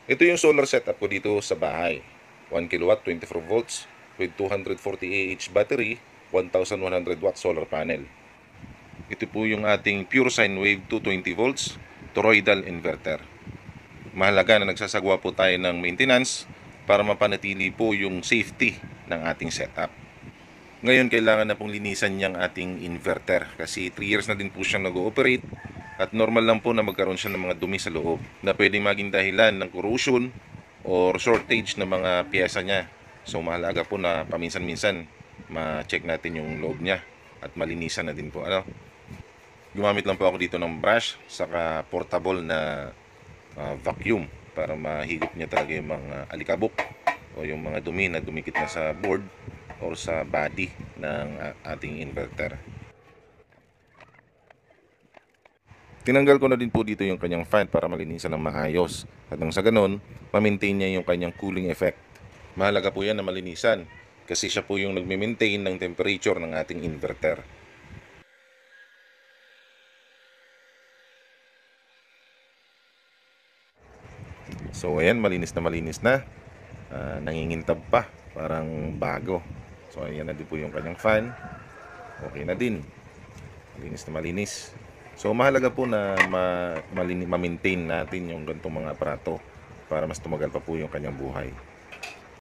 Ito yung solar setup ko dito sa bahay. 1 kilowatt, 24 volts with 240 Ah battery, 1100 watt solar panel. Ito po yung ating pure sine wave 220 volts toroidal inverter. Mahalaga na nagsasagawa po tayo ng maintenance para mapanatili po yung safety ng ating setup. Ngayon, kailangan na pong linisan niyang ating inverter kasi 3 years na din po siyang nag-ooperate at normal lang po na magkaroon siya ng mga dumi sa loob na pwedeng maging dahilan ng corrosion or shortage ng mga piyesa niya. So mahalaga po na paminsan-minsan ma-check natin yung loob niya at malinisan na din po. Gumamit lang po ako dito ng brush saka portable na vacuum para mahigop niya talaga yung mga alikabok o yung mga dumi na dumikit na sa board or sa body ng ating inverter. Tinanggal ko na din po dito yung kanyang fan para malinisan ng maayos. At nang sa ganon, ma-maintain niya yung kanyang cooling effect. Mahalaga po yan na malinisan kasi siya po yung nagme-maintain ng temperature ng ating inverter. So ayan, malinis na. Nangingintab pa, parang bago. So ayan na din po yung kanyang fan. Okay na din. Malinis. So mahalaga po na ma-maintain natin yung ganitong mga aparato para mas tumagal pa po yung kanyang buhay.